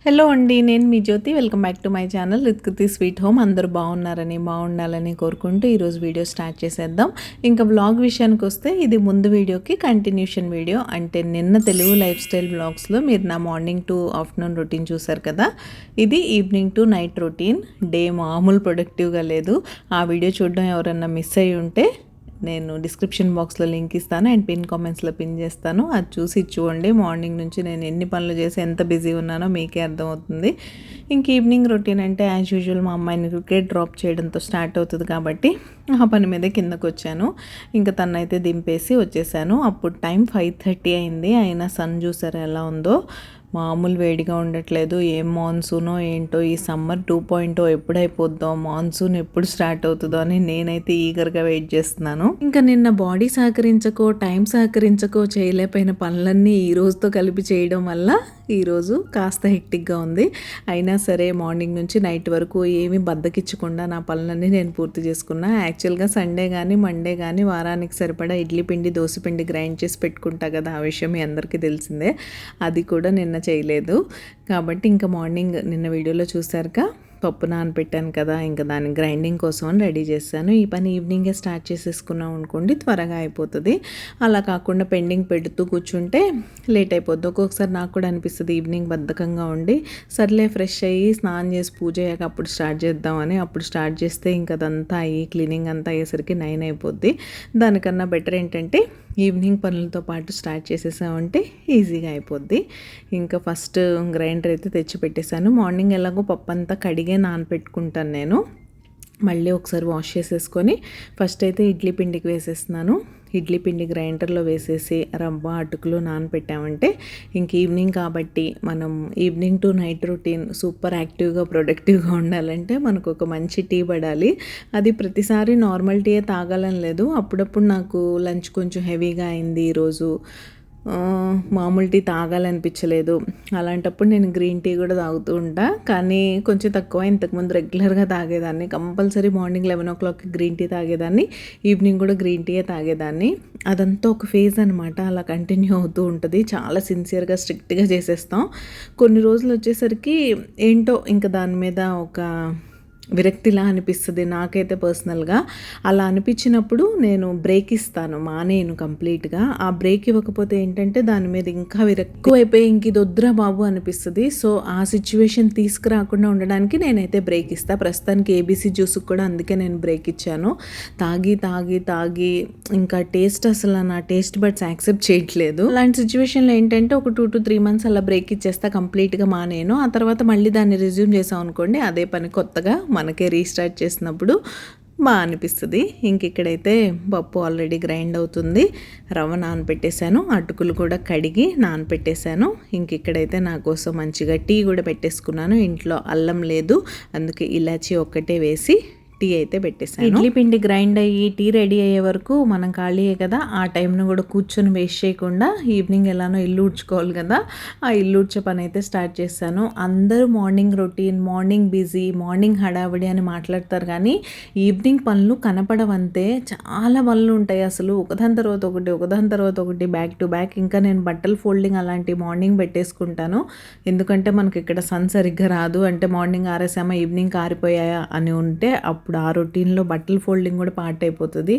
Hello అండి, నేను మీ Jyothi. Welcome back to my channel Ritkriti sweet home. అందరూ బాగుండాలని కోరుకుంటూ ఈరోజు వీడియో స్టార్ట్ చేసేద్దాం. ఇంకా వ్లాగ్ విషయానికి వస్తే ఇది ముందు వీడియోకి కంటిన్యూషన్ వీడియో. అంటే నిన్న తెలుగు లైఫ్ స్టైల్ వ్లాగ్స్లో మీరు నా మార్నింగ్ టు ఆఫ్టర్నూన్ రొటీన్ చూసారు కదా, ఇది evening to night routine. Day మామూలు ప్రొడక్టివ్గా లేదు. ఆ వీడియో చూడడం ఎవరన్నా మిస్ అయ్యి ఉంటే నేను డిస్క్రిప్షన్ బాక్స్లో లింక్ ఇస్తాను అండ్ పిన్ కామెంట్స్లో పిన్ చేస్తాను. అది చూసి చూడండి. మార్నింగ్ నుంచి నేను ఎన్ని పనులు చేసి ఎంత బిజీ ఉన్నానో మీకే అర్థమవుతుంది. ఇంక ఈవినింగ్ రొటీన్ అంటే యాజ్ యూజువల్ మా అమ్మాయిని క్రికెట్ డ్రాప్ చేయడంతో స్టార్ట్ అవుతుంది కాబట్టి ఆ పని మీద కిందకు వచ్చాను. ఇంకా తనైతే దింపేసి వచ్చేసాను. అప్పుడు టైం 5:30 అయింది. అయినా సన్ చూసారా ఎలా ఉందో, మామూలు వేడిగా ఉండట్లేదు. ఏం మాన్సూనో ఏంటో, ఈ సమ్మర్ 2.0 ఎప్పుడైపోద్దో, మాన్సూన్ ఎప్పుడు స్టార్ట్ అవుతుందో అని నేనైతే ఈగర్గా వెయిట్ చేస్తున్నాను. ఇంకా నిన్న బాడీ సహకరించకో టైం సహకరించకో చేయలేకపోయిన పనులన్నీ ఈ రోజుతో కలిపి చేయడం వల్ల ఈరోజు కాస్త హెక్టిక్గా ఉంది. అయినా సరే మార్నింగ్ నుంచి నైట్ వరకు ఏమీ బద్దకిచ్చకుండా నా పనులన్నీ నేను పూర్తి చేసుకున్నా. యాక్చువల్గా సండే కానీ మండే కానీ వారానికి సరిపడా ఇడ్లీ పిండి దోశ పిండి గ్రైండ్ చేసి పెట్టుకుంటా కదా, ఆ విషయం మీ అందరికీ తెలిసిందే. అది కూడా నిన్న చేయలేదు. కాబట్టి ఇంకా మార్నింగ్ నిన్న వీడియోలో చూసారుగా, పప్పు నానపెట్టాను కదా, ఇంకా దాని గ్రైండింగ్ కోసం రెడీ చేశాను. ఈ పని ఈవినింగే స్టార్ట్ చేసేసుకున్నాం అనుకోండి, త్వరగా అయిపోతుంది. అలా కాకుండా పెండింగ్ పెడుతూ కూర్చుంటే లేట్ అయిపోద్ది. ఒక్కొక్కసారి నాకు కూడా అనిపిస్తుంది ఈవినింగ్ బద్ధకంగా ఉండి, సర్లే ఫ్రెష్ అయ్యి స్నానం చేసి పూజ అయ్యాక అప్పుడు స్టార్ట్ చేద్దామని. అప్పుడు స్టార్ట్ చేస్తే ఇంకా అదంతా అయ్యి క్లీనింగ్ అంతా అయ్యేసరికి 9 అయిపోద్ది. దానికన్నా బెటర్ ఏంటంటే ఈవినింగ్ పనులతో పాటు స్టార్ట్ చేసేసామంటే ఈజీగా అయిపోద్ది. ఇంకా ఫస్ట్ గ్రైండర్ అయితే తెచ్చి పెట్టేశాను. మార్నింగ్ ఎలాగో పప్పు అంతా కడిగే నానపెట్టుకుంటాను నేను. మళ్ళీ ఒకసారి వాష్ చేసేసుకొని ఫస్ట్ అయితే ఇడ్లీ పిండికి వేసేస్తున్నాను. ఇడ్లీ పిండి గ్రైండర్లో వేసేసి రవ్వ అటుకులు నానపెట్టామంటే ఇంక ఈవినింగ్ కాబట్టి మనం evening to night routine super యాక్టివ్గా ప్రొడక్టివ్గా ఉండాలంటే మనకు ఒక మంచి టీ పడాలి. అది ప్రతిసారి నార్మల్ టీయే తాగాలని లేదు. అప్పుడప్పుడు నాకు లంచ్ కొంచెం హెవీగా అయింది, ఈరోజు మామూలు టీ తాగాలనిపించలేదు, అలాంటప్పుడు నేను గ్రీన్ టీ కూడా తాగుతూ ఉంటా. కానీ కొంచెం తక్కువ. ఇంతకుముందు రెగ్యులర్గా తాగేదాన్ని. కంపల్సరీ మార్నింగ్ 11 o'clockకి గ్రీన్ టీ తాగేదాన్ని, ఈవినింగ్ కూడా గ్రీన్ టీయే తాగేదాన్ని. అదంతా ఒక ఫేజ్ అనమాట, అలా కంటిన్యూ అవుతూ ఉంటుంది. చాలా సిన్సియర్గా స్ట్రిక్ట్గా చేసేస్తాం. కొన్ని రోజులు వచ్చేసరికి ఏంటో ఇంకా దాని మీద ఒక విరక్తిలా అనిపిస్తుంది నాకైతే పర్సనల్గా. అలా అనిపించినప్పుడు నేను బ్రేక్ ఇస్తాను, మానేను కంప్లీట్గా. ఆ బ్రేక్ ఇవ్వకపోతే ఏంటంటే దాని మీద ఇంకా విరక్తి అయిపోయి ఇంక ఇది వద్దురా బాబు అనిపిస్తుంది. సో ఆ సిచ్యువేషన్ తీసుకురాకుండా ఉండడానికి నేనైతే బ్రేక్ ఇస్తాను. ప్రస్తుతానికి ఏబీసీ జ్యూస్కి కూడా అందుకే నేను బ్రేక్ ఇచ్చాను. తాగి తాగి తాగి ఇంకా టేస్ట్ అసలు నా టేస్ట్ బడ్స్ యాక్సెప్ట్ చేయట్లేదు. అలాంటి సిచ్యువేషన్లో ఏంటంటే ఒక 2 to 3 months అలా బ్రేక్ ఇచ్చేస్తా, కంప్లీట్గా మానేను. ఆ తర్వాత మళ్ళీ దాన్ని రిజ్యూమ్ చేసాం అనుకోండి, అదే పని కొత్తగా మనకే రీస్టార్ట్ చేసినప్పుడు బాగా అనిపిస్తుంది. ఇంక ఇక్కడైతే పప్పు ఆల్రెడీ గ్రైండ్ అవుతుంది. రవ్వ నానపెట్టేశాను, అటుకులు కూడా కడిగి నానపెట్టేశాను. ఇంక ఇక్కడైతే నా కోసం మంచిగా టీ కూడా పెట్టేసుకున్నాను. ఇంట్లో అల్లం లేదు, అందుకే ఇలాచీ ఒక్కటే వేసి టీ అయితే పెట్టేసాను. ఇడ్లీ పిండి గ్రైండ్ అయ్యి టీ రెడీ అయ్యే వరకు మనం ఖాళీయే కదా, ఆ టైంను కూడా కూర్చొని వేస్ట్ చేయకుండా ఈవినింగ్ ఎలానో ఇల్లు ఊడ్చుకోవాలి కదా, ఆ ఇల్లు ఊడ్చే పని అయితే స్టార్ట్ చేశాను. అందరూ morning routine, morning busy, morning హడావిడి అని మాట్లాడతారు, కానీ ఈవినింగ్ పనులు కనపడవంతే. చాలా పనులు ఉంటాయి అసలు, ఒకదాని తర్వాత ఒకటి బ్యాక్ టు బ్యాక్. ఇంకా నేను బట్టలు ఫోల్డింగ్ అలాంటి మార్నింగ్ పెట్టేసుకుంటాను. ఎందుకంటే మనకి ఇక్కడ సన్ సరిగ్గా రాదు. అంటే మార్నింగ్ ఆరేసామా ఈవినింగ్ ఆరిపోయాయా అని ఉంటే అప్పుడు ఆ రొటీన్లో బట్టలు ఫోల్డింగ్ కూడా పార్ట్ అయిపోతుంది.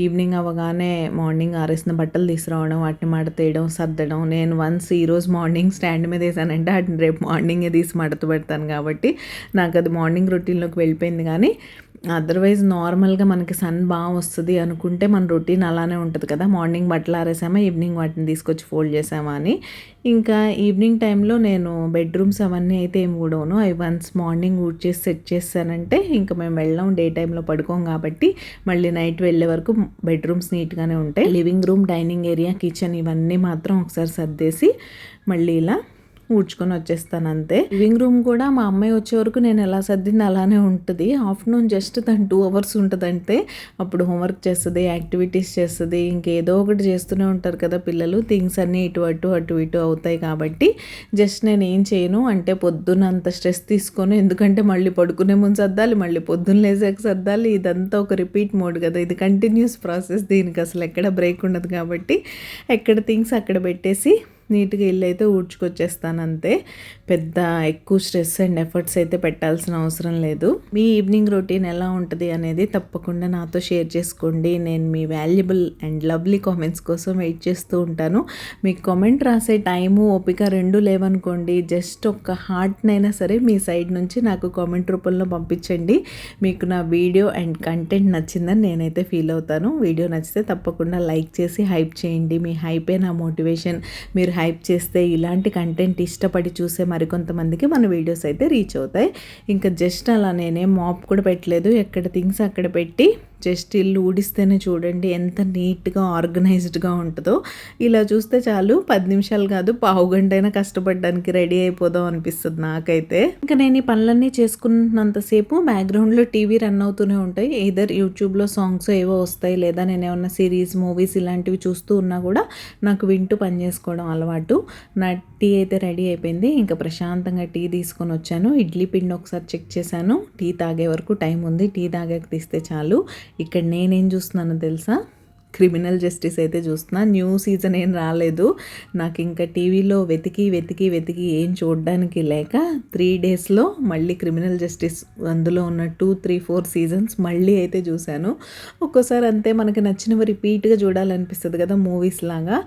ఈవినింగ్ అవ్వగానే మార్నింగ్ ఆరేసిన బట్టలు తీసుకురావడం, వాటిని మడతేయడం, సర్దడం. నేను వన్స్ ఈరోజు మార్నింగ్ స్టాండ్ మీద వేసానంటే వాటిని రేపు మార్నింగే తీసి మడత పెడతాను కాబట్టి నాకు అది మార్నింగ్ రొటీన్లోకి వెళ్ళిపోయింది. కానీ అదర్వైజ్ నార్మల్గా మనకి సన్ బాగా వస్తుంది అనుకుంటే మన రొటీన్ అలానే ఉంటుంది కదా, మార్నింగ్ బట్టలు ఆరేసామా ఈవినింగ్ వాటిని తీసుకొచ్చి ఫోల్డ్ చేసామా అని. ఇంకా ఈవినింగ్ టైంలో నేను బెడ్రూమ్స్ అవన్నీ అయితే ఏమి కూడాను అవి వన్స్ మార్నింగ్ ఊడ్చేసి సెట్ చేస్తానంటే ఇంకా మేము వెళ్ళాం, డే టైంలో పడుకోం కాబట్టి మళ్ళీ నైట్ వెళ్ళే వరకు బెడ్రూమ్స్ నీట్గానే ఉంటాయి. Living room, dining area, kitchen ఇవన్నీ మాత్రం ఒకసారి సర్దేసి మళ్ళీ ఇలా ఊడ్చుకొని వచ్చేస్తాను అంతే. లివింగ్ రూమ్ కూడా మా అమ్మాయి వచ్చే వరకు నేను ఎలా సర్దింది అలానే ఉంటుంది. ఆఫ్టర్నూన్ జస్ట్ తను 2 hours ఉంటుంది అంటే అప్పుడు హోంవర్క్ చేస్తుంది, యాక్టివిటీస్ చేస్తుంది, ఇంకేదో ఒకటి చేస్తూనే ఉంటారు కదా పిల్లలు. థింగ్స్ అన్నీ అటు ఇటు అవుతాయి కాబట్టి జస్ట్ నేను ఏం చేయను అంటే పొద్దున్న అంత స్ట్రెస్ తీసుకొని, ఎందుకంటే మళ్ళీ పడుకునే ముందు సర్దాలి, మళ్ళీ పొద్దున్న లేసాక సర్దాలి, ఇదంతా ఒక రిపీట్ మోడ్ కదా, ఇది కంటిన్యూస్ ప్రాసెస్, దీనికి అసలు ఎక్కడ బ్రేక్ ఉండదు కాబట్టి ఎక్కడ థింగ్స్ అక్కడ పెట్టేసి నీట్గా ఇల్లు అయితే ఊడ్చుకొచ్చేస్తాను అంతే. పెద్ద ఎక్కువ స్ట్రెస్ అండ్ ఎఫర్ట్స్ అయితే పెట్టాల్సిన అవసరం లేదు. మీ ఈవినింగ్ రొటీన్ ఎలా ఉంటుంది అనేది తప్పకుండా నాతో షేర్ చేసుకోండి. నేను మీ వాల్యుబుల్ అండ్ లవ్లీ కామెంట్స్ కోసం వెయిట్ చేస్తూ ఉంటాను. మీకు కామెంట్ రాసే టైము ఓపిక రెండు లేవనుకోండి, జస్ట్ ఒక్క హార్ట్నైనా సరే మీ సైడ్ నుంచి నాకు కామెంట్ రూపంలో పంపించండి. మీకు నా వీడియో అండ్ కంటెంట్ నచ్చిందని నేనైతే ఫీల్ అవుతాను. వీడియో నచ్చితే తప్పకుండా లైక్ చేసి హైప్ చేయండి. మీ హైపే నా మోటివేషన్. మీరు హైప్ చేస్తే ఇలాంటి కంటెంట్ ఇష్టపడి చూసే మరికొంతమందికి మన వీడియోస్ అయితే రీచ్ అవుతాయి. ఇంకా జస్ట్ అలా నేనేం మాప్ కూడా పెట్టలేదు, ఎక్కడ థింగ్స్ అక్కడ పెట్టి జస్ట్ ఇల్లు ఊడిస్తేనే చూడండి ఎంత నీట్గా ఆర్గనైజ్డ్గా ఉంటుందో. ఇలా చూస్తే చాలు 10 నిమిషాలు కాదు పావు గంట అయినా కష్టపడడానికి రెడీ అయిపోదాం అనిపిస్తుంది నాకైతే. ఇంకా నేను ఈ పనులన్నీ చేసుకున్నంతసేపు బ్యాక్గ్రౌండ్లో టీవీ రన్ అవుతూనే ఉంటాయి. ఏదర్ యూట్యూబ్లో సాంగ్స్ ఏవో వస్తాయి, లేదా నేను ఏమన్నా సిరీస్, మూవీస్ ఇలాంటివి చూస్తూ ఉన్నా కూడా నాకు వింటూ పని చేసుకోవడం అలవాటు. నా టీ అయితే రెడీ అయిపోయింది. ఇంకా ప్రశాంతంగా టీ తీసుకొని వచ్చాను. ఇడ్లీ పిండి ఒకసారి చెక్ చేశాను, టీ తాగే వరకు టైం ఉంది, టీ తాగాక తీస్తే చాలు. ఇక్కడ నేనేం చూస్తున్నానో తెలుసా, క్రిమినల్ జస్టిస్ అయితే చూస్తున్నా. న్యూ సీజన్ ఏం రాలేదు నాకు, ఇంకా టీవీలో వెతికి ఏం చూడడానికి లేక 3 daysలో మళ్ళీ క్రిమినల్ జస్టిస్ అందులో ఉన్న 2, 3, 4 seasons మళ్ళీ అయితే చూశాను. ఒక్కోసారి అంతే మనకి నచ్చినవి రిపీట్గా చూడాలనిపిస్తుంది కదా మూవీస్ లాగా.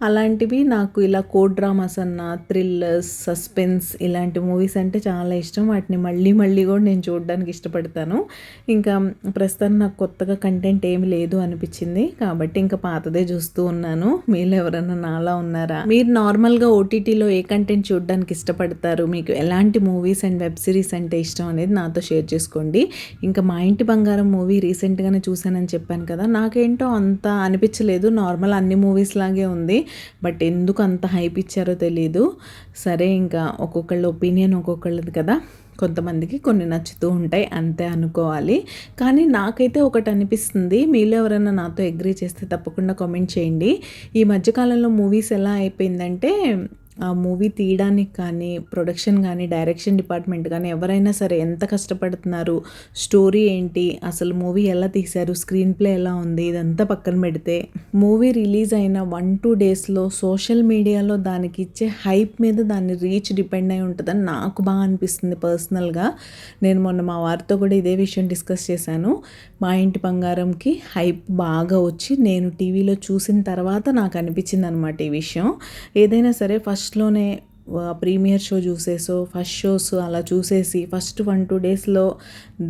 అలాంటివి నాకు ఇలా కోడ్ డ్రామాస్ అన్న, థ్రిల్లర్స్, సస్పెన్స్ ఇలాంటి మూవీస్ అంటే చాలా ఇష్టం. వాటిని మళ్ళీ కూడా నేను చూడడానికి ఇష్టపడతాను. ఇంకా ప్రస్తుతం నాకు కొత్తగా కంటెంట్ ఏమి లేదు అనిపించింది కాబట్టి ఇంకా పాతదే చూస్తూ ఉన్నాను. మీరు ఎవరైనా నాలా ఉన్నారా? మీరు నార్మల్గా ఓటీటీలో ఏ కంటెంట్ చూడడానికి ఇష్టపడతారు? మీకు ఎలాంటి మూవీస్ అండ్ వెబ్ సిరీస్ అంటే ఇష్టం అనేది నాతో షేర్ చేసుకోండి. ఇంకా మా ఇంటి బంగారం మూవీ రీసెంట్గానే చూశానని చెప్పాను కదా, నాకేంటో అంత అనిపించలేదు, నార్మల్ అన్ని మూవీస్ లాగే ఉంది. బట్ ఎందుకు అంత హైప్ ఇచ్చారో తెలీదు. సరే ఇంకా ఒక్కొక్కళ్ళ ఒపీనియన్ ఒక్కొక్కళ్ళది కదా, కొంతమందికి కొన్ని నచ్చుతూ ఉంటాయి అంతే అనుకోవాలి. కానీ నాకైతే ఒకటి అనిపిస్తుంది, మీలో ఎవరైనా నాతో అగ్రీ చేస్తే తప్పకుండా కామెంట్ చేయండి. ఈ మధ్యకాలంలో మూవీస్ ఎలా అయిపోయిందంటే, ఆ మూవీ తీయడానికి కానీ, ప్రొడక్షన్ కానీ, డైరెక్షన్ డిపార్ట్మెంట్ కానీ ఎవరైనా సరే ఎంత కష్టపడుతున్నారు, స్టోరీ ఏంటి, అసలు మూవీ ఎలా తీశారు, స్క్రీన్ ప్లే ఎలా ఉంది, ఇదంతా పక్కన పెడితే మూవీ రిలీజ్ అయిన 1-2 daysలో సోషల్ మీడియాలో దానికి ఇచ్చే హైప్ మీద దాని రీచ్ డిపెండ్ అయి ఉంటుందని నాకు బాగా అనిపిస్తుంది పర్సనల్గా. నేను మొన్న మా వారితో కూడా ఇదే విషయం డిస్కస్ చేశాను. మా ఇంటి బంగారంకి హైప్ బాగా వచ్చి నేను టీవీలో చూసిన తర్వాత నాకు అనిపించింది అనమాట ఈ విషయం. ఏదైనా సరే ఫస్ట్లోనే ప్రీమియర్ షో చూసేసో, ఫస్ట్ షోస్ అలా చూసేసి ఫస్ట్ 1-2 daysలో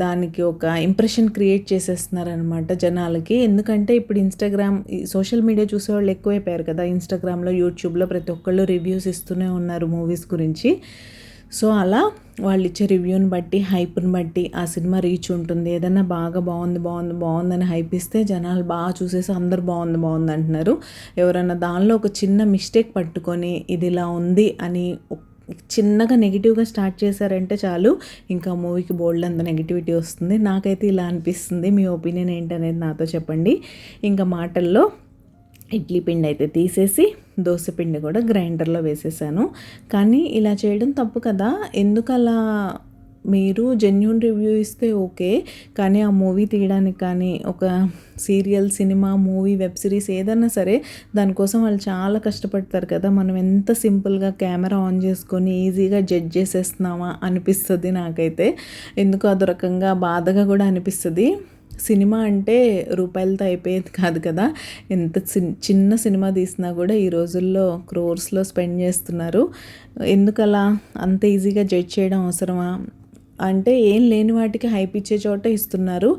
దానికి ఒక ఇంప్రెషన్ క్రియేట్ చేసేస్తున్నారనమాట జనాలకి. ఎందుకంటే ఇప్పుడు ఇన్స్టాగ్రామ్, సోషల్ మీడియా చూసేవాళ్ళు ఎక్కువైపోయారు కదా, ఇన్స్టాగ్రామ్లో, యూట్యూబ్లో ప్రతి ఒక్కళ్ళు రివ్యూస్ ఇస్తూనే ఉన్నారు మూవీస్ గురించి. సో అలా వాళ్ళు ఇచ్చే రివ్యూని బట్టి, హైప్ని బట్టి ఆ సినిమా రీచ్ ఉంటుంది. ఏదైనా బాగా బాగుందని హైప్ ఇస్తే జనాలు బాగా చూసేసి అందరు బాగుంది అంటున్నారు. ఎవరైనా దానిలో ఒక చిన్న మిస్టేక్ పట్టుకొని ఇది ఇలా ఉంది అని చిన్నగా నెగిటివ్గా స్టార్ట్ చేశారంటే చాలు, ఇంకా మూవీకి బోల్డ్ అంత నెగిటివిటీ వస్తుంది. నాకైతే ఇలా అనిపిస్తుంది. మీ ఒపీనియన్ ఏంటనేది నాతో చెప్పండి. ఇంకా మాటల్లో ఇడ్లీ పిండి అయితే తీసేసి దోశ పిండి కూడా గ్రైండర్లో వేసేసాను. కానీ ఇలా చేయడం తప్పు కదా, ఎందుకు అలా? మీరు జెన్యూన్ రివ్యూ ఇస్తే ఓకే, కానీ ఆ మూవీ తీయడానికి కానీ, ఒక serial, cinema, movie, web series ఏదైనా సరే దానికోసం వాళ్ళు చాలా కష్టపడతారు కదా. మనం ఎంత సింపుల్గా కెమెరా ఆన్ చేసుకొని ఈజీగా జడ్జ్ చేసేస్తున్నామా అనిపిస్తుంది నాకైతే. ఎందుకు అదో రకంగా బాధగా కూడా అనిపిస్తుంది. సినిమా అంటే రూపాయలతో అయిపోయేది కాదు కదా, ఎంత చిన్న సినిమా తీసినా కూడా ఈ రోజుల్లో క్రోర్స్లో స్పెండ్ చేస్తున్నారు. ఎందుకలా అంత ఈజీగా జడ్జ్ చేయడం అవసరమా? అంటే ఏం లేని వాటికి హైప్ ఇచ్చే చోట ఇస్తున్నారు.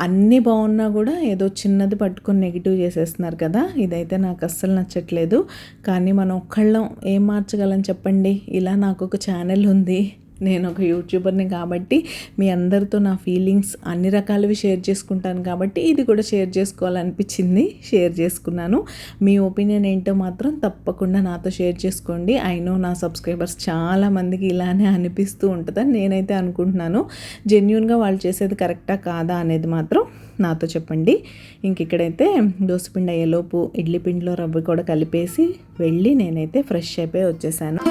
అన్నీ బాగున్నా కూడా ఏదో చిన్నది పట్టుకొని నెగిటివ్ చేసేస్తున్నారు కదా. ఇదైతే నాకు అస్సలు నచ్చట్లేదు. కానీ మనం ఒక్కళ్ళం ఏం మార్చగలం చెప్పండి. ఇలా నాకు ఒక ఛానల్ ఉంది, నేను ఒక యూట్యూబర్ని కాబట్టి మీ అందరితో నా ఫీలింగ్స్ అన్ని రకాలవి షేర్ చేసుకుంటాను కాబట్టి ఇది కూడా షేర్ చేసుకోవాలనిపించింది, షేర్ చేసుకున్నాను. మీ ఒపీనియన్ ఏంటో మాత్రం తప్పకుండా నాతో షేర్ చేసుకోండి. అయినో నా సబ్స్క్రైబర్స్ చాలామందికి ఇలానే అనిపిస్తూ ఉంటుందని నేనైతే అనుకుంటున్నాను. జెన్యూన్గా వాళ్ళు చేసేది కరెక్టా కాదా అనేది మాత్రం నాతో చెప్పండి. ఇంక ఇక్కడైతే దోసపిండి అయ్యేలోపు ఇడ్లీ పిండిలో రవ్వ కూడా కలిపేసి వెళ్ళి నేనైతే ఫ్రెష్ అయిపోయి వచ్చేసాను.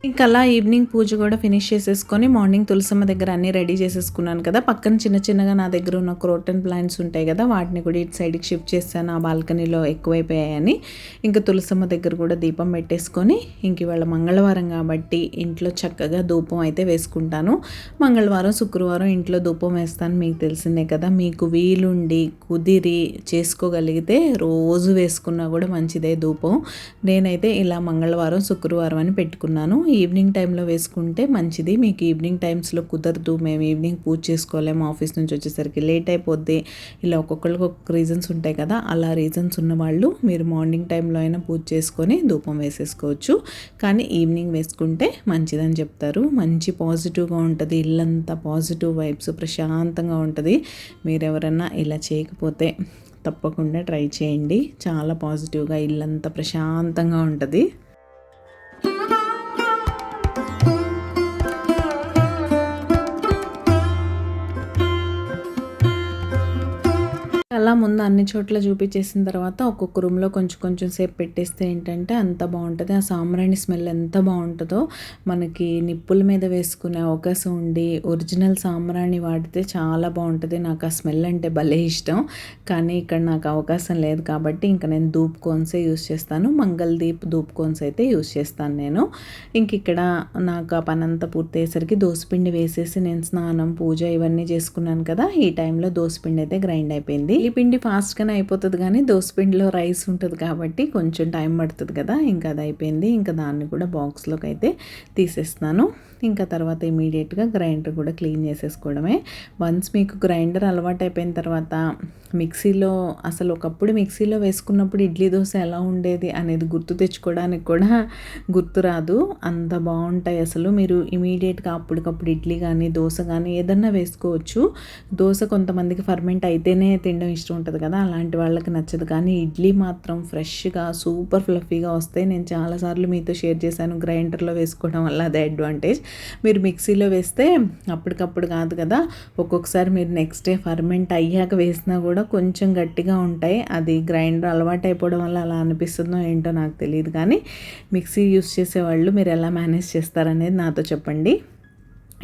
ఇంకా అలా ఈవినింగ్ పూజ కూడా ఫినిష్ చేసేసుకొని మార్నింగ్ తులసమ్మ దగ్గర అన్నీ రెడీ చేసేసుకున్నాను కదా. పక్కన చిన్న చిన్నగా నా దగ్గర ఉన్న క్రోటన్ ప్లాంట్స్ ఉంటాయి కదా, వాటిని కూడా ఇటు సైడ్కి షిఫ్ట్ చేశాను. ఆ బాల్కనీలో ఎక్కువైపోయాయని ఇంకా తులసమ్మ దగ్గర కూడా దీపం పెట్టేసుకొని ఇంక ఇవాళ మంగళవారం కాబట్టి ఇంట్లో చక్కగా ధూపం అయితే వేసుకుంటాను. మంగళవారం శుక్రవారం ఇంట్లో ధూపం వేస్తాను, మీకు తెలిసిందే కదా. మీకు వీలుండి కుదిరి చేసుకోగలిగితే రోజు వేసుకున్నా కూడా మంచిదే ధూపం. నేనైతే ఇలా మంగళవారం శుక్రవారం అని పెట్టుకున్నాను. ఈవినింగ్ టైంలో వేసుకుంటే మంచిది. మీకు ఈవినింగ్ టైమ్స్లో కుదరదు, మేము ఈవినింగ్ పూజ చేసుకోలేము, ఆఫీస్ నుంచి వచ్చేసరికి లేట్ అయిపోద్ది, ఇలా ఒక్కొక్కరికి ఒక్కొక్క రీజన్స్ ఉంటాయి కదా. అలా రీజన్స్ ఉన్నవాళ్ళు మీరు మార్నింగ్ టైంలో అయినా పూజ చేసుకొని ధూపం వేసేసుకోవచ్చు. కానీ ఈవినింగ్ వేసుకుంటే మంచిదని చెప్తారు. మంచి పాజిటివ్గా ఉంటుంది, ఇల్లంతా పాజిటివ్ వైబ్స్, ప్రశాంతంగా ఉంటుంది. మీరు ఎవరన్నా ఇలా చేయకపోతే తప్పకుండా ట్రై చేయండి. చాలా పాజిటివ్గా ఇల్లంతా ప్రశాంతంగా ఉంటుంది. అలా ముందు అన్ని చోట్ల చూపించేసిన తర్వాత ఒక్కొక్క రూమ్లో కొంచెం కొంచెం సేపు పెట్టేస్తే ఏంటంటే అంత బాగుంటుంది. ఆ సాంబ్రాణి స్మెల్ ఎంత బాగుంటుందో. మనకి నిప్పుల మీద వేసుకునే అవకాశం ఉండి ఒరిజినల్ సాంబ్రాణి వాడితే చాలా బాగుంటుంది. నాకు ఆ స్మెల్ అంటే భలే ఇష్టం. కానీ ఇక్కడ నాకు అవకాశం లేదు కాబట్టి ఇంకా నేను ధూప్ కోన్సే యూస్ చేస్తాను. మంగళదీప్ ధూప్ కోన్స్ అయితే యూస్ చేస్తాను నేను. ఇంక ఇక్కడ నాకు ఆ పని అంతా పూర్తయ్యేసరికి దోసపిండి వేసేసి నేను స్నానం పూజ ఇవన్నీ చేసుకున్నాను కదా. ఈ టైంలో దోసపిండి అయితే గ్రైండ్ అయిపోయింది. ఈ పిండి ఫాస్ట్గానే అయిపోతుంది కానీ దోసపిండిలో రైస్ ఉంటుంది కాబట్టి కొంచెం టైం పడుతుంది కదా. ఇంకా అది అయిపోయింది. ఇంకా దాన్ని కూడా బాక్స్లోకి అయితే తీసేస్తున్నాను. ఇంకా తర్వాత ఇమీడియట్గా గ్రైండర్ కూడా క్లీన్ చేసేసుకోవడమే. వన్స్ మీకు గ్రైండర్ అలవాటు అయిపోయిన తర్వాత మిక్సీలో అసలు ఒకప్పుడు మిక్సీలో వేసుకున్నప్పుడు ఇడ్లీ దోశ ఎలా ఉండేది అనేది గుర్తు తెచ్చుకోవడానికి కూడా గుర్తు రాదు. అంత బాగుంటాయి అసలు. మీరు ఇమీడియట్గా అప్పటికప్పుడు ఇడ్లీ కానీ దోశ కానీ ఏదన్నా వేసుకోవచ్చు. దోశ కొంతమందికి ఫర్మెంట్ అయితేనే తినడం ఇష్టం ఉంటుంది కదా, అలాంటి వాళ్ళకి నచ్చదు. కానీ ఇడ్లీ మాత్రం ఫ్రెష్గా సూపర్ ఫ్లఫీగా వస్తాయి. నేను చాలాసార్లు మీతో షేర్ చేశాను గ్రైండర్లో వేసుకోవడం వల్ల అదే అడ్వాంటేజ్. మీరు మిక్సీలో వేస్తే అప్పటికప్పుడు కాదు కదా, ఒక్కొక్కసారి మీరు నెక్స్ట్ డే ఫర్మెంట్ అయ్యాక వేసినా కూడా కొంచెం గట్టిగా ఉంటాయి. అది గ్రైండర్ అలవాటు అయిపోవడం వల్ల అలా అనిపిస్తుందో ఏంటో నాకు తెలియదు. కానీ మిక్సీ యూస్ చేసేవాళ్ళు మీరు ఎలా మేనేజ్ చేస్తారనేది నాతో చెప్పండి.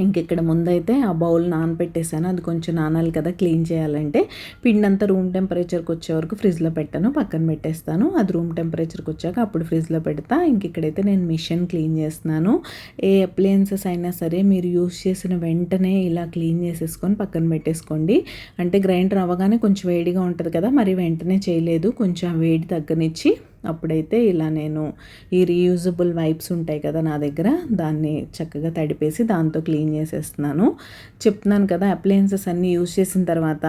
ఇంకెక్కడ ముందైతే ఆ బౌల్ నానబెట్టేసాను. అది కొంచెం నానాలి కదా క్లీన్ చేయాలంటే. పిండి అంతా రూమ్ టెంపరేచర్కి వచ్చే వరకు ఫ్రిడ్జ్లో పెట్టాను, పక్కన పెట్టేస్తాను. అది రూమ్ టెంపరేచర్కి వచ్చాక అప్పుడు ఫ్రిడ్జ్లో పెడతా. ఇక్కడైతే నేను మిషన్ క్లీన్ చేస్తున్నాను. ఏ అప్లయన్సెస్ అయినా సరే మీరు యూస్ చేసిన వెంటనే ఇలా క్లీన్ చేసేసుకొని పక్కన పెట్టేసుకోండి. అంటే గ్రైండర్ అవ్వగానే కొంచెం వేడిగా ఉంటుంది కదా, మరి వెంటనే చేయలేదు, కొంచెం వేడి తగ్గనిచ్చి అప్పుడైతే ఇలా నేను ఈ రీయూజబుల్ వైప్స్ ఉంటాయి కదా నా దగ్గర, దాన్ని చక్కగా తడిపేసి దాంతో క్లీన్ చేసేస్తున్నాను. చెప్తున్నాను కదా, అప్లయన్సెస్ అన్నీ యూజ్ చేసిన తర్వాత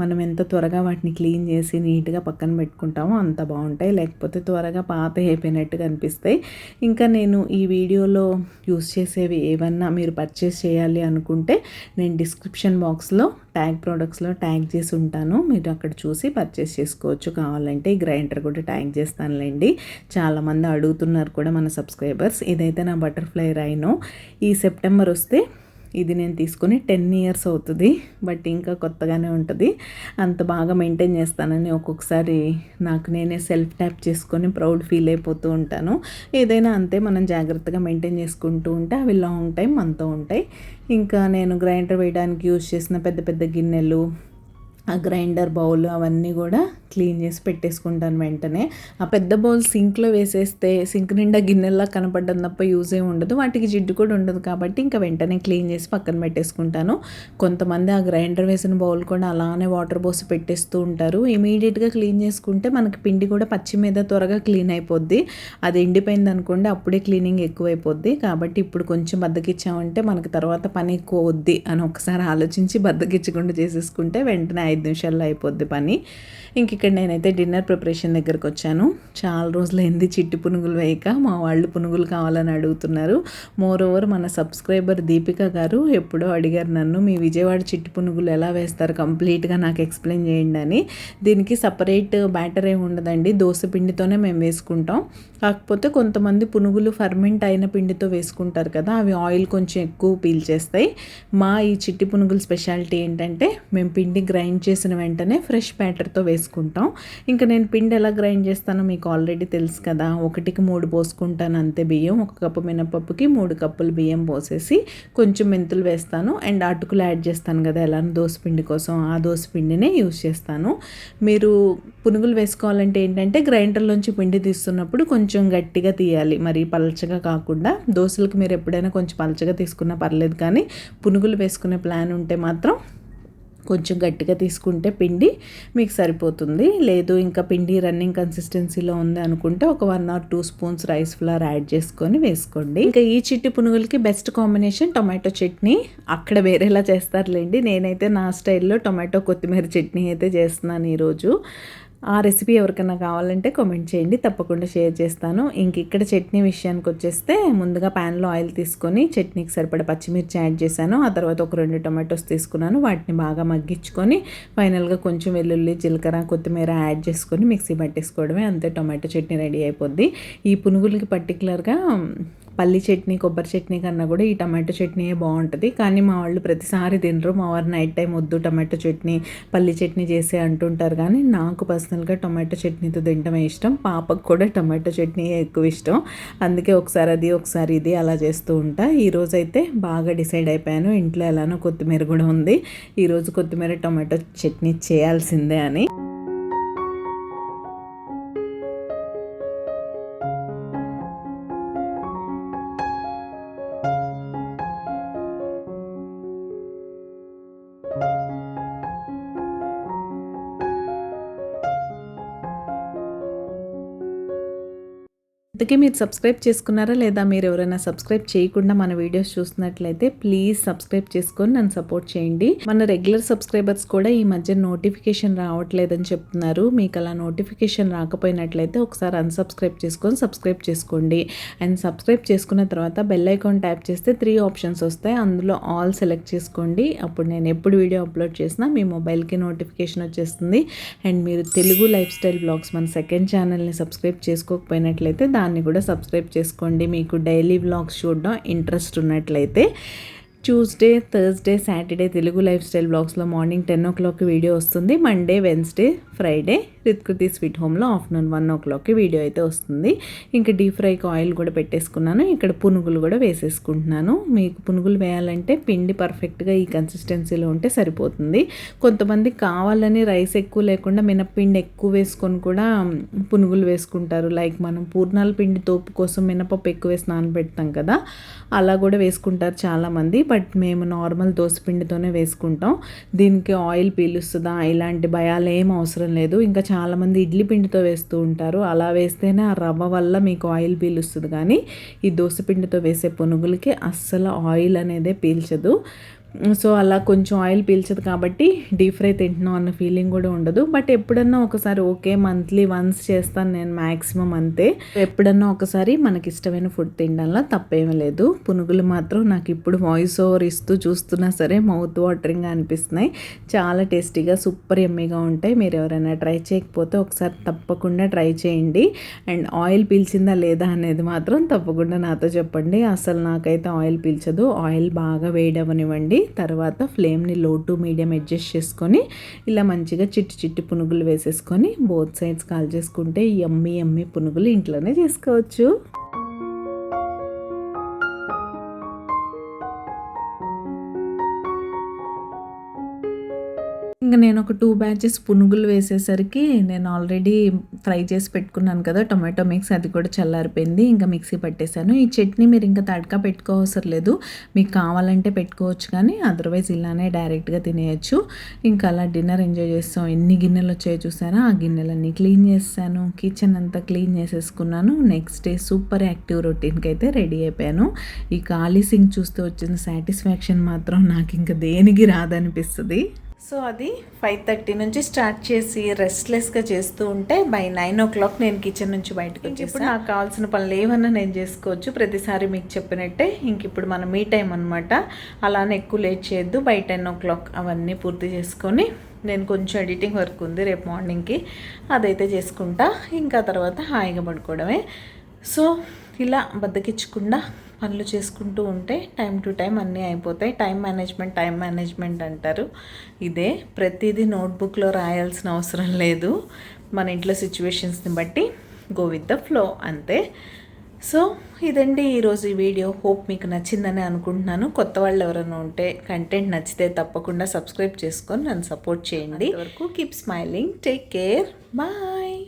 మనం ఎంత త్వరగా వాటిని క్లీన్ చేసి నీట్గా పక్కన పెట్టుకుంటామో అంత బాగుంటాయి. లేకపోతే త్వరగా పాత అయిపోయినట్టుగా అనిపిస్తాయి. ఇంకా నేను ఈ వీడియోలో యూస్ చేసేవి ఏమన్నా మీరు పర్చేస్ చేయాలి అనుకుంటే నేను డిస్క్రిప్షన్ బాక్స్లో ట్యాగ్ ప్రోడక్ట్స్లో ట్యాగ్ చేసి ఉంటాను, మీరు అక్కడ చూసి పర్చేస్ చేసుకోవచ్చు. కావాలంటే ఈ గ్రైండర్ కూడా ట్యాగ్ చేస్తానులేండి. చాలామంది అడుగుతున్నారు కూడా మన సబ్స్క్రైబర్స్. ఇదైతే నా బటర్ఫ్లై రైనో. ఈ సెప్టెంబర్ వస్తే ఇది నేను తీసుకొని 10 years అవుతుంది. బట్ ఇంకా కొత్తగానే ఉంటుంది. అంత బాగా మెయింటైన్ చేస్తానని ఒక్కొక్కసారి నాకు నేనే సెల్ఫ్ ట్యాప్ చేసుకొని ప్రౌడ్ ఫీల్ అయిపోతూ ఉంటాను. ఏదైనా అంతే, మనం జాగ్రత్తగా మెయింటైన్ చేసుకుంటూ ఉంటే అవి లాంగ్ టైం మనతో ఉంటాయి. ఇంకా నేను గ్రైండర్ వేయడానికి యూజ్ చేసిన పెద్ద పెద్ద గిన్నెలు, ఆ గ్రైండర్ బౌల్ అవన్నీ కూడా క్లీన్ చేసి పెట్టేసుకుంటాను వెంటనే. ఆ పెద్ద బౌల్ సింక్లో వేసేస్తే సింక్ నిండా గిన్నెల్లా కనపడడం తప్ప యూజ్ ఏమి ఉండదు, వాటికి జిడ్డు కూడా ఉండదు. కాబట్టి ఇంకా వెంటనే క్లీన్ చేసి పక్కన పెట్టేసుకుంటాను. కొంతమంది ఆ గ్రైండర్ వేసిన బౌల్ కూడా అలానే వాటర్ పోసి పెట్టేస్తూ ఉంటారు. ఇమీడియట్గా క్లీన్ చేసుకుంటే మనకి పిండి కూడా పచ్చి మీద త్వరగా క్లీన్ అయిపోద్ది. అది ఎండిపోయింది అనుకోండి అప్పుడే క్లీనింగ్ ఎక్కువైపోద్ది. కాబట్టి ఇప్పుడు కొంచెం బద్దకిచ్చామంటే మనకి తర్వాత పని ఎక్కువ వద్ది అని ఒకసారి ఆలోచించి బద్దకిచ్చకుండా చేసేసుకుంటే వెంటనే 5 నిమిషాల్లో అయిపోద్ది పని. ఇంక ఇక్కడ నేనైతే డిన్నర్ ప్రిపరేషన్ దగ్గరకు వచ్చాను. చాలా రోజులైంది చిట్టి పునుగులు వేయక, మా వాళ్ళు పునుగులు కావాలని అడుగుతున్నారు. మోర్ ఓవర్ మన సబ్స్క్రైబర్ దీపిక గారు ఎప్పుడో అడిగారు నన్ను, మీ విజయవాడ చిట్టి పునుగులు ఎలా వేస్తారు కంప్లీట్గా నాకు ఎక్స్ప్లెయిన్ చేయండి అని. దీనికి సపరేట్ బ్యాటర్ ఏమి ఉండదండి, దోశ పిండితోనే మేము వేసుకుంటాం. కాకపోతే కొంతమంది పునుగులు ఫర్మెంట్ అయిన పిండితో వేసుకుంటారు కదా, అవి ఆయిల్ కొంచెం ఎక్కువ పీల్చేస్తాయి. మా ఈ చిట్టి పునుగుల స్పెషాలిటీ ఏంటంటే మేము పిండి గ్రైండ్ చేసిన వెంటనే ఫ్రెష్ బ్యాటర్తో వేసుకుంటాం. ఇంకా నేను పిండి ఎలా గ్రైండ్ చేస్తానో మీకు ఆల్రెడీ తెలుసు కదా, 1కి 3 పోసుకుంటాను అంతే బియ్యం. 1 కప్పు మినపప్పుకి 3 కప్పులు బియ్యం పోసేసి కొంచెం మెంతులు వేస్తాను. అండ్ అటుకులు యాడ్ చేస్తాను కదా ఎలా దోసపిండి కోసం, ఆ దోసపిండినే యూజ్ చేస్తాను. మీరు పునుగులు వేసుకోవాలంటే ఏంటంటే గ్రైండర్లోంచి పిండి తీస్తున్నప్పుడు కొంచెం గట్టిగా తీయాలి, మరి పలచగా కాకుండా. దోశలకు మీరు ఎప్పుడైనా కొంచెం పలచగా తీసుకున్నా పర్లేదు, కానీ పునుగులు వేసుకునే ప్లాన్ ఉంటే మాత్రం కొంచెం గట్టిగా తీసుకుంటే పిండి మీకు సరిపోతుంది. లేదు ఇంకా పిండి రన్నింగ్ కన్సిస్టెన్సీలో ఉంది అనుకుంటే ఒక 1 or 2 spoons rice flower add చేసుకొని వేసుకోండి. ఇంకా ఈ చిట్టి పునుగులకి బెస్ట్ కాంబినేషన్ టొమాటో చట్నీ. అక్కడ వేరేలా చేస్తారులేండి, నేనైతే నా స్టైల్లో టొమాటో కొత్తిమీర చట్నీ అయితే చేస్తున్నాను ఈరోజు. ఆ రెసిపీ ఎవరికైనా కావాలంటే కామెంట్ చేయండి, తప్పకుండా షేర్ చేస్తాను. ఇంక ఇక్కడ చట్నీ విషయానికి వచ్చేస్తే ముందుగా ప్యాన్లో ఆయిల్ తీసుకొని చట్నీకి సరిపడ పచ్చిమిర్చి యాడ్ చేశాను. ఆ తర్వాత ఒక 2 టొమాటోస్ తీసుకున్నాను, వాటిని బాగా మగ్గించుకొని ఫైనల్గా కొంచెం వెల్లుల్లి, జీలకర్ర, కొత్తిమీర యాడ్ చేసుకొని మిక్సీ పట్టేసుకోవడమే, అంతే టొమాటో చట్నీ రెడీ అయిపోద్ది. ఈ పునుగులకి పర్టికులర్గా పల్లి చట్నీ, కొబ్బరి చట్నీ కన్నా కూడా ఈ టమాటో చట్నీయే బాగుంటుంది. కానీ మా వాళ్ళు ప్రతిసారి తినరు, మా వారు నైట్ టైం వద్దు టమాటో చట్నీ పల్లి చట్నీ చేసే అంటుంటారు. కానీ నాకు పర్సనల్గా టమాటో చట్నీతో తినడమే ఇష్టం. పాపకు కూడా టమాటో చట్నీ ఎక్కువ ఇష్టం. అందుకే ఒకసారి అది ఒకసారి ఇది అలా చేస్తూ ఉంటా. ఈరోజైతే బాగా డిసైడ్ అయిపోయాను, ఇంట్లో ఎలానో కొత్తిమీర కూడా ఉంది, ఈరోజు కొత్తిమీర టమాటో చట్నీ చేయాల్సిందే అని. ఇంతకీ మీరు సబ్స్క్రైబ్ చేసుకున్నారా లేదా? మీరు ఎవరైనా సబ్స్క్రైబ్ చేయకుండా మన వీడియోస్ చూస్తున్నట్లయితే ప్లీజ్ సబ్స్క్రైబ్ చేసుకొని నన్ను సపోర్ట్ చేయండి. మన రెగ్యులర్ సబ్స్క్రైబర్స్ కూడా ఈ మధ్య నోటిఫికేషన్ రావట్లేదని చెప్తున్నారు. మీకు అలా నోటిఫికేషన్ రాకపోయినట్లయితే ఒకసారి అన్సబ్స్క్రైబ్ చేసుకొని సబ్స్క్రైబ్ చేసుకోండి. అండ్ సబ్స్క్రైబ్ చేసుకున్న తర్వాత బెల్ ఐకాన్ ట్యాప్ చేస్తే 3 ఆప్షన్స్ వస్తాయి, అందులో ఆల్ సెలెక్ట్ చేసుకోండి. అప్పుడు నేను ఎప్పుడు వీడియో అప్లోడ్ చేసినా మీ మొబైల్కి నోటిఫికేషన్ వచ్చేస్తుంది. అండ్ మీరు తెలుగు లైఫ్ స్టైల్ బ్లాగ్స్ మన సెకండ్ ఛానల్ని సబ్స్క్రైబ్ చేసుకోకపోయినట్లయితే దాన్ని కూడా సబ్స్క్రైబ్ చేసుకోండి. మీకు డైలీ వ్లాగ్స్ చూడడం ఇంట్రెస్ట్ ఉన్నట్లయితే Tuesday, Thursday, Saturday Telugu life style బ్లాగ్స్లో మార్నింగ్ 10 o'clock వీడియో వస్తుంది. Monday, Wednesday, Friday Ritkriti sweet హోమ్లో ఆఫ్టర్నూన్ 1 o'clock వీడియో అయితే వస్తుంది. ఇంకా డీప్ ఫ్రైకి ఆయిల్ కూడా పెట్టేసుకున్నాను. ఇక్కడ పునుగులు కూడా వేసేసుకుంటున్నాను. మీకు పునుగులు వేయాలంటే పిండి పర్ఫెక్ట్గా ఈ కన్సిస్టెన్సీలో ఉంటే సరిపోతుంది. కొంతమంది కావాలని రైస్ ఎక్కువ లేకుండా మినప్పిండి ఎక్కువ వేసుకొని కూడా పునుగులు వేసుకుంటారు. లైక్ మనం పూర్ణాల పిండి తోపు కోసం మినపప్పు ఎక్కువ వేసి నానబెడతాం కదా, అలా కూడా వేసుకుంటారు చాలామంది. బట్ మేము నార్మల్ దోసపిండితోనే వేసుకుంటాం. దీనికి ఆయిల్ పీలుస్తుందా ఇలాంటి భయాలు ఏం అవసరం లేదు. ఇంకా చాలామంది ఇడ్లీ పిండితో వేస్తూ ఉంటారు, అలా వేస్తేనే ఆ రవ్వ వల్ల మీకు ఆయిల్ పీలుస్తుంది. కానీ ఈ దోసపిండితో వేసే పునుగులకి అస్సలు ఆయిల్ అనేదే పీల్చదు. సో అలా కొంచెం ఆయిల్ పీల్చదు కాబట్టి డీప్ ఫ్రై తింటున్నాం అన్న ఫీలింగ్ కూడా ఉండదు. బట్ ఎప్పుడన్నా ఒకసారి ఓకే, మంత్లీ వన్స్ చేస్తాను నేను మ్యాక్సిమం, అంతే. ఎప్పుడన్నా ఒకసారి మనకి ఇష్టమైన ఫుడ్ తినడంలో తప్పేమీ లేదు. పునుగులు మాత్రం నాకు ఇప్పుడు వాయిస్ ఓవర్ ఇస్తూ చూస్తున్నా సరే మౌత్ వాటరింగ్గా అనిపిస్తున్నాయి. చాలా టేస్టీగా సూపర్ యమ్మీగా ఉంటాయి. మీరు ఎవరైనా ట్రై చేయకపోతే ఒకసారి తప్పకుండా ట్రై చేయండి. అండ్ ఆయిల్ పీల్చిందా లేదా అనేది మాత్రం తప్పకుండా నాతో చెప్పండి. అసలు నాకైతే ఆయిల్ పీల్చదు. ఆయిల్ బాగా వేడవనివ్వండి, తర్వాత ఫ్లేమ్ని లో టు మీడియం అడ్జస్ట్ చేసుకొని ఇలా మంచిగా చిట్టి చిట్టి పునుగులు వేసేసుకొని బోత్ సైడ్స్ కాల్ చేసుకుంటే యమ్మీ యమ్మీ పునుగులు ఇంట్లోనే చేసుకోవచ్చు. ఇంకా ఇంకా నేను ఒక 2 బ్యాచెస్ పునుగులు వేసేసరికి నేను ఆల్రెడీ ఫ్రై చేసి పెట్టుకున్నాను కదా టొమాటో మిక్స్, అది కూడా చల్లారిపోయింది. ఇంకా మిక్సీ పట్టేశాను. ఈ చట్నీ మీరు ఇంకా తడక పెట్టుకోవసరం లేదు, మీకు కావాలంటే పెట్టుకోవచ్చు, కానీ అదర్వైజ్ ఇలానే డైరెక్ట్గా తినేయచ్చు. ఇంకా అలా డిన్నర్ ఎంజాయ్ చేస్తాం. ఎన్ని గిన్నెలు వచ్చాయో చూసారా, ఆ గిన్నెలన్నీ క్లీన్ చేస్తాను, కిచెన్ అంతా క్లీన్ చేసేసుకున్నాను. నెక్స్ట్ డే సూపర్ యాక్టివ్ రొటీన్కి అయితే రెడీ అయిపోయాను. ఈ ఖాళీ సింక్ చూస్తే వచ్చిన సాటిస్ఫాక్షన్ మాత్రం నాకు ఇంకా దేనికి రాదనిపిస్తుంది. సో అది 5:30 నుంచి స్టార్ట్ చేసి రెస్ట్లెస్గా చేస్తూ ఉంటే బై 9 o'clock నేను కిచెన్ నుంచి బయటకు వచ్చేసి ఇప్పుడు నాకు కావాల్సిన పనులు ఏమన్నా నేను చేసుకోవచ్చు. ప్రతిసారి మీకు చెప్పినట్టే ఇంక ఇప్పుడు మన మీ టైం అనమాట. అలానే ఎక్కువ లేట్ చేయొద్దు. బై 10 o'clock అవన్నీ పూర్తి చేసుకొని నేను కొంచెం ఎడిటింగ్ వర్క్ ఉంది రేపు మార్నింగ్కి, అదైతే చేసుకుంటా. ఇంకా తర్వాత హాయిగా పడుకోవడమే. సో ఇలా బద్దకిచ్చకుండా పనులు చేసుకుంటూ ఉంటే టైం టు టైం అన్నీ అయిపోతాయి. టైం మేనేజ్మెంట్ అంటారు. ఇదే ప్రతిదీ నోట్బుక్లో రాయాల్సిన అవసరం లేదు. మన ఇంట్లో సిచ్యువేషన్స్ని బట్టి గో విత్ ద ఫ్లో అంతే. సో ఇదండి ఈరోజు ఈ వీడియో. హోప్ మీకు నచ్చిందని అనుకుంటున్నాను. కొత్త వాళ్ళు ఎవరైనా ఉంటే కంటెంట్ నచ్చితే తప్పకుండా సబ్స్క్రైబ్ చేసుకొని నన్ను సపోర్ట్ చేయండి. వరకు keep smiling, take care, bye.